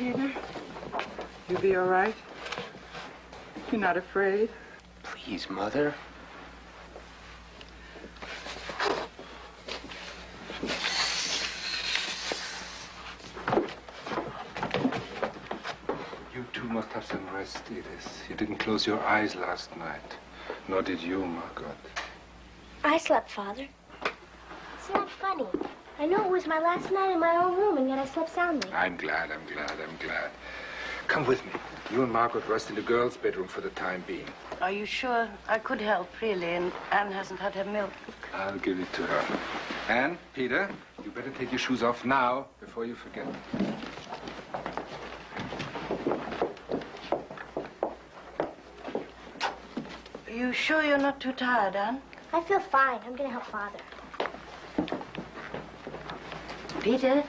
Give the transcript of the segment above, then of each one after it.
Peter? You be all right? You're not afraid? Please, Mother. You two must have some rest, Edith. You didn't close your eyes last night. Nor did you, Margot. I slept, Father. It's not funny. I know it was my last night in my own room, and yet I slept soundly. I'm glad. Come with me. You and Margot rest in the girls' bedroom for the time being. Are you sure? I could help, really, and Anne hasn't had her milk. I'll give it to her. Anne, Peter, you better take your shoes off now before you forget. Are you sure you're not too tired, Anne? I feel fine. I'm going to help Father. Peter,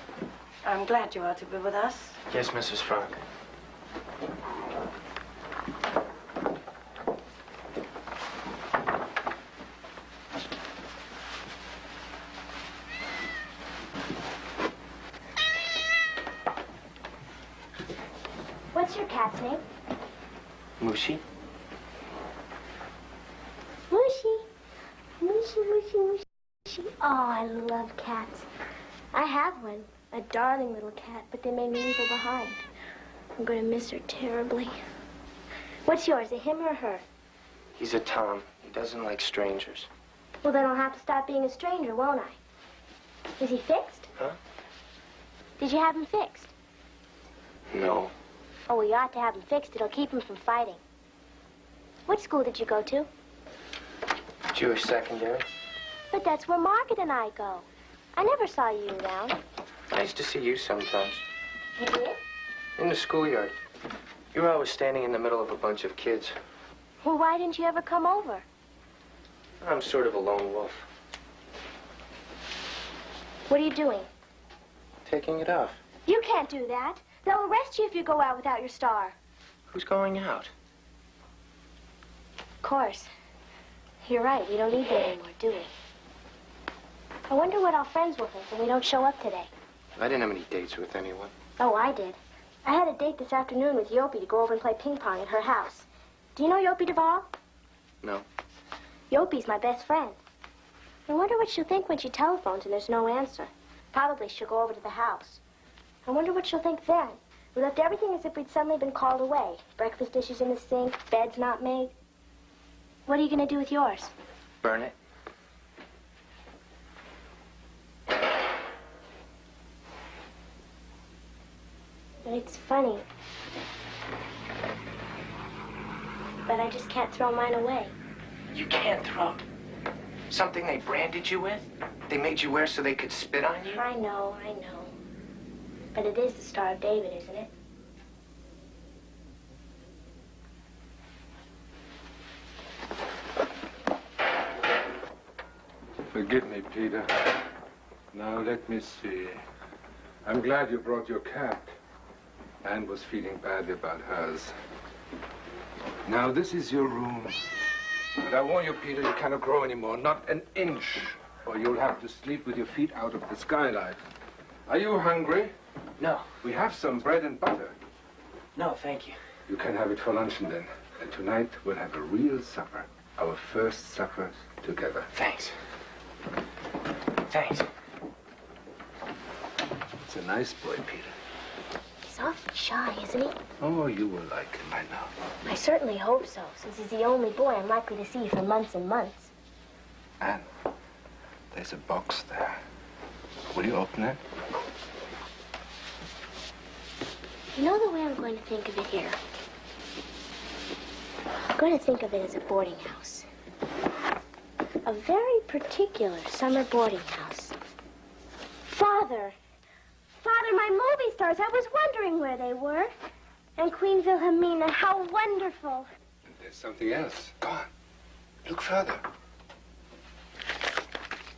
I'm glad you are to be with us. Yes, Mrs. Frank. What's your cat's name? Mushy? Mushy. Mushy, mushy, mushy. Oh, I love cats. I have one, a darling little cat, but they made me leave her behind. I'm going to miss her terribly. What's yours, a him or a her? He's a Tom. He doesn't like strangers. Well, then I'll have to stop being a stranger, won't I? Is he fixed? Huh? Did you have him fixed? No. Oh, we ought to have him fixed. It'll keep him from fighting. What school did you go to? Jewish secondary. But that's where Margaret and I go. I never saw you around. I used to see you sometimes. You did? In the schoolyard. You were always standing in the middle of a bunch of kids. Well, why didn't you ever come over? I'm sort of a lone wolf. What are you doing? Taking it off. You can't do that. They'll arrest you if you go out without your star. Who's going out? Of course. You're right. We don't need you anymore, do we? I wonder what our friends will think when we don't show up today. I didn't have any dates with anyone. Oh, I did. I had a date this afternoon with Yopi to go over and play ping pong at her house. Do you know Yopi Duvall? No. Yopi's my best friend. I wonder what she'll think when she telephones and there's no answer. Probably she'll go over to the house. I wonder what she'll think then. We left everything as if we'd suddenly been called away. Breakfast dishes in the sink, beds not made. What are you going to do with yours? Burn it. It's funny. But I just can't throw mine away. You can't throw. Something they branded you with? They made you wear so they could spit on you? I know. But it is the Star of David, isn't it? Forgive me, Peter. Now, let me see. I'm glad you brought your cat. Anne was feeling badly about hers. Now, this is your room. But I warn you, Peter, you cannot grow anymore. Not an inch. Or you'll have to sleep with your feet out of the skylight. Are you hungry? No. We have some bread and butter. No, thank you. You can have it for luncheon then. And tonight we'll have a real supper. Our first supper together. Thanks. Thanks. It's a nice boy, Peter. He's awfully shy, isn't he? Oh, you will like him, I know. I certainly hope so, since he's the only boy I'm likely to see for months and months. Anne, there's a box there. Will you open it? You know the way I'm going to think of it here? I'm going to think of it as a boarding house. A very particular summer boarding house. Father! Father, my movie stars, I was wondering where they were. And Queen Wilhelmina, how wonderful. And there's something else. Go on. Look further.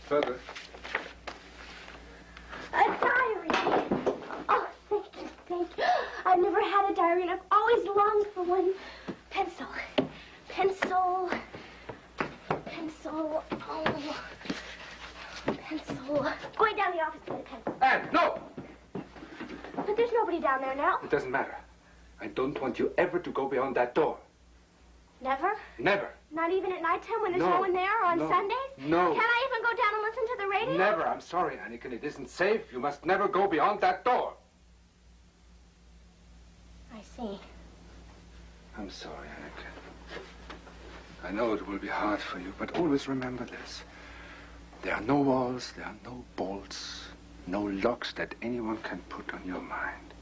Further. A diary! Oh, thank you. I've never had a diary, and I've always longed for one. Pencil. Oh. Pencil. Going down the office to get a pencil. Anne, no! But But there's nobody down there now. It doesn't matter. I don't want you ever to go beyond that door. Never? Never. Not even at nighttime when there's No. no one there or on No. Sundays? No. Can I even go down and listen to the radio? Never. I'm sorry, Anakin. It isn't safe. You must never go beyond that door. I see. I'm sorry, Anakin. I know it will be hard for you, but always remember this. There are no walls, there are no bolts, no locks that anyone can put on your mind.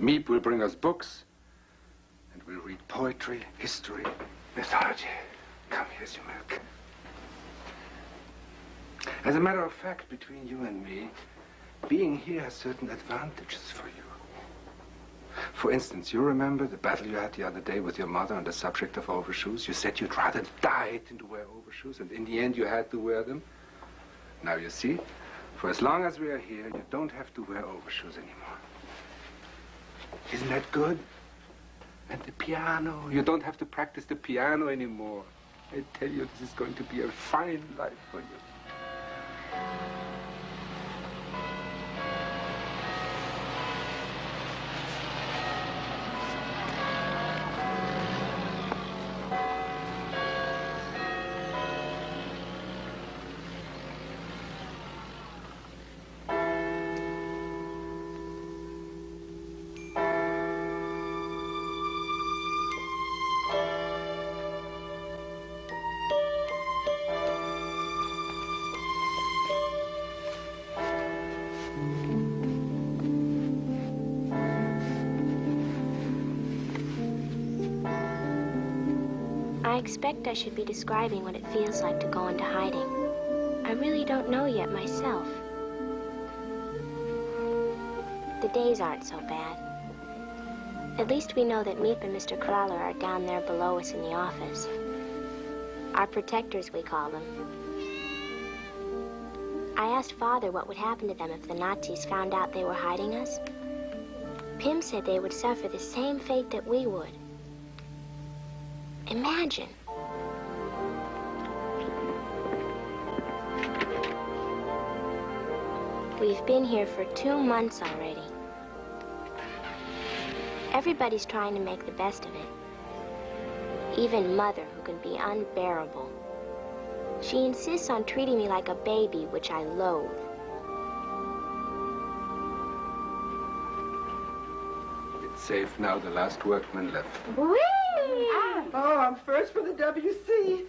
Meep will bring us books, and we'll read poetry, history, mythology. Come, here's your milk. As a matter of fact, between you and me, being here has certain advantages for you. For instance, you remember the battle you had the other day with your mother on the subject of overshoes? You said you'd rather die than to wear overshoes, and in the end you had to wear them. Now you see, for as long as we are here, you don't have to wear overshoes anymore. Isn't that good? And the piano, you don't have to practice the piano anymore. I tell you, this is going to be a fine life for you. I expect I should be describing what it feels like to go into hiding. I really don't know yet myself. The days aren't so bad. At least we know that Meep and Mr. Crowler are down there below us in the office. Our protectors, we call them. I asked Father what would happen to them if the Nazis found out they were hiding us. Pim said they would suffer the same fate that we would. Imagine. We've been here for 2 months already. Everybody's trying to make the best of it. Even Mother, who can be unbearable. She insists on treating me like a baby, which I loathe. It's safe now, the last workman left. Whee! Oh, I'm first for the WC.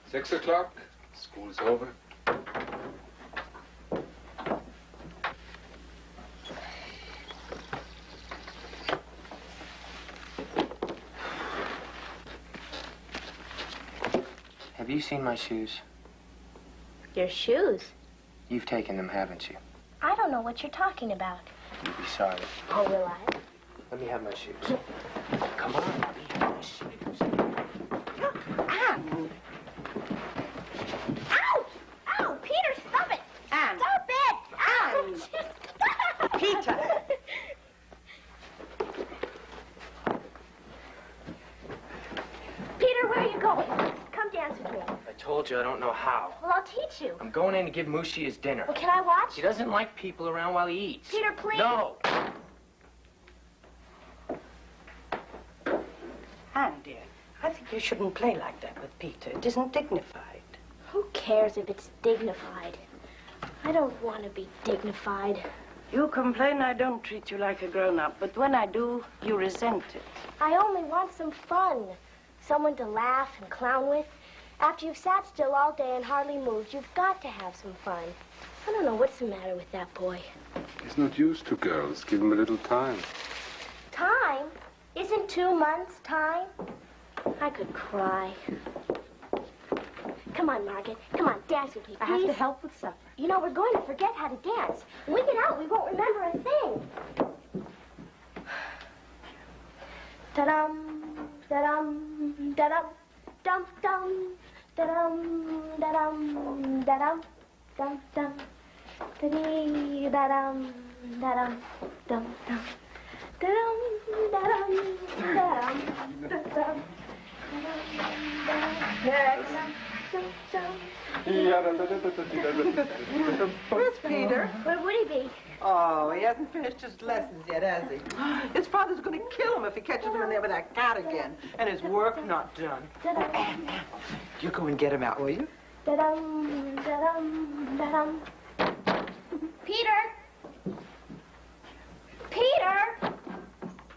6 o'clock, school's over. Have you seen my shoes? Your shoes? You've taken them, haven't you? I don't know what you're talking about. You'll be sorry. Oh, will I? Let me have my shoes. Come on, let me have my shoes. Anne! Ouch! Ow! Peter, stop it! Anne! Stop it! Anne! Ouch! Peter! Peter, where are you going? Come dance with me. I told you I don't know how. Well, I'll teach you. I'm going in to give Mushi his dinner. Well, can I watch? He doesn't like people around while he eats. Peter, please. No! Anne, dear, I think you shouldn't play like that with Peter. It isn't dignified. Who cares if it's dignified? I don't want to be dignified. You complain I don't treat you like a grown-up, but when I do, you resent it. I only want some fun. Someone to laugh and clown with. After you've sat still all day and hardly moved, you've got to have some fun. I don't know what's the matter with that boy. He's not used to girls. Give him a little time. Time? Isn't 2 months time? I could cry. Come on, Margaret. Come on, dance with me, I have to please. help with supper. You know, we're going to forget how to dance. When we get out, we won't remember a thing. Da-dum, da-dum, da-dum, dum, dum, da-dum, da-dum, da-dum, dum, dum, da-dee, da-dum, da-dum, dum, dum, da-dum, da-dum, da-dum, da-dum, da-dum, da-dum, dum, dum. Where's Peter? Where would he be? Oh, he hasn't finished his lessons yet, has he? His father's going to kill him if he catches him in there with that cat again. And his work not done. Da-dum, You go and get him out, will you? da-dum, da-dum, da-dum. Peter! Peter!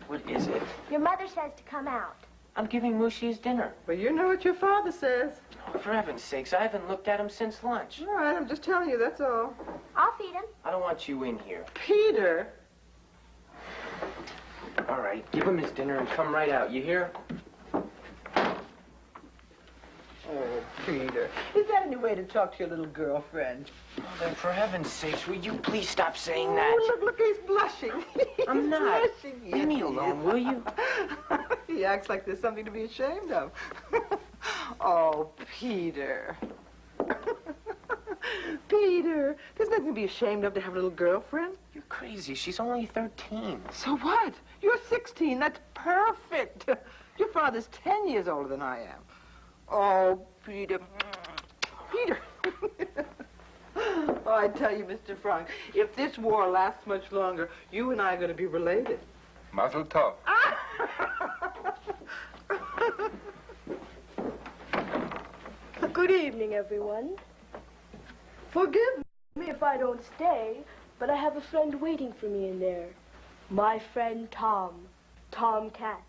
What is it? Your mother says to come out. I'm giving Mushy his dinner. Well, you know what your father says. Oh, for heaven's sakes, I haven't looked at him since lunch. All right, I'm just telling you, that's all. I'll feed him. I don't want you in here. Peter! All right, give him his dinner and come right out, you hear? Oh, Peter. Is that any way to talk to your little girlfriend? Oh, then for heaven's sakes, will you please stop saying that? Oh, look, he's blushing. I'm He's not. blushing. Leave Yes, me he alone, is. will you? He acts like there's something to be ashamed of. Oh, Peter. Peter, there's nothing to be ashamed of to have a little girlfriend. You're crazy. She's only 13. So what? You're 16. That's perfect. Your father's 10 years older than I am. Oh, Peter. Peter. Oh, I tell you, Mr. Frank, if this war lasts much longer, you and I are going to be related. Mazel tov. Good evening, everyone. Forgive me if I don't stay, but I have a friend waiting for me in there. My friend Tom. Tom Cat.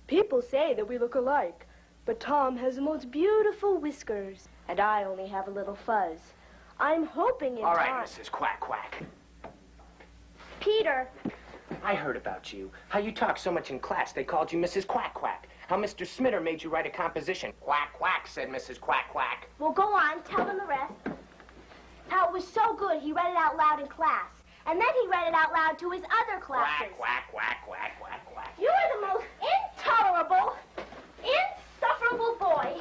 People say that we look alike, but Tom has the most beautiful whiskers, and I only have a little fuzz. I'm hoping in All right, time... Mrs. Quack Quack. Peter, I heard about you. How you talk so much in class, they called you Mrs. Quack Quack. How Mr. Smitter made you write a composition. Quack Quack, said Mrs. Quack Quack. well, go on, tell them the rest. How it was so good he read it out loud in class, and then he read it out loud to his other classes. Quack, quack, quack, quack, quack, quack. You are the most intolerable, insufferable boy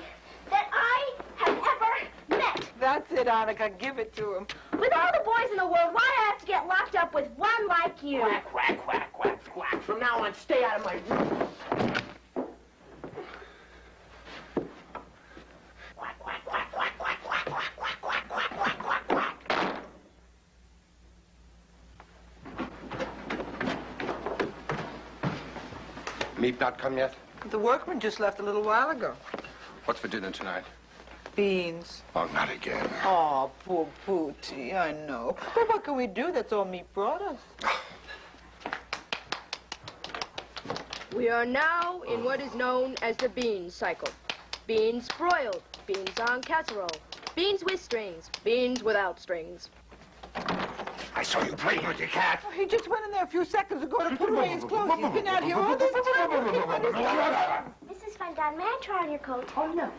that I have ever met. That's it, Annika. Give it to him. With all the boys in the world, why do I have to get locked up with one like you? Quack, quack, quack, quack, quack. From now on, stay out of my room. Quack, quack, quack, quack, quack, quack, quack, quack, quack, quack, quack, quack, quack. Meat not come yet? The workman just left a little while ago. What's for dinner tonight? Beans. Oh, not again. Oh, poor Pootie, I know. But what can we do? That's all meat brought us. We are now in what is known as the beans cycle. Beans broiled, beans on casserole, beans with strings, beans without strings. I saw you playing with your cat. Oh, he just went in there a few seconds ago to put away his clothes. He's been out here all this time. Mrs. Van Daan, may I try on your coat? Oh, no.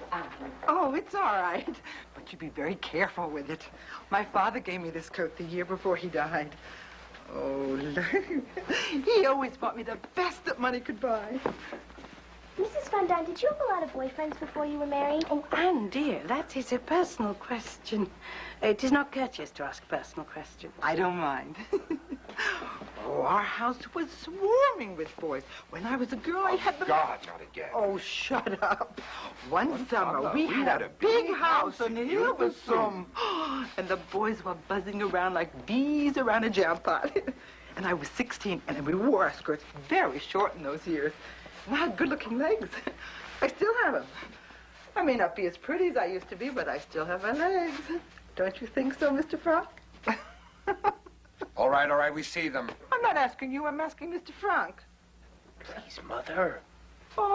Oh, it's all right. But you be very careful with it. My father gave me this coat the year before he died. Oh, he always bought me the best that money could buy. Mrs. Van Daan, did you have a lot of boyfriends before you were married? Oh, Anne, dear, that is a personal question. It is not courteous to ask personal questions. I don't mind. Oh, our house was swarming with boys. When I was a girl, I had the... God, not again. Oh, shut up. One summer, Mother, we we had had a a big big house, house and in here was Gilbertson. some. And the boys were buzzing around like bees around a jam pot. And I was 16, and we wore our skirts very short in those years. And I had good-looking legs. I still have them. I may not be as pretty as I used to be, but I still have my legs. Don't you think so, Mr. Frank? All right, we see them. I'm not asking you, I'm asking Mr. Frank. Please, Mother.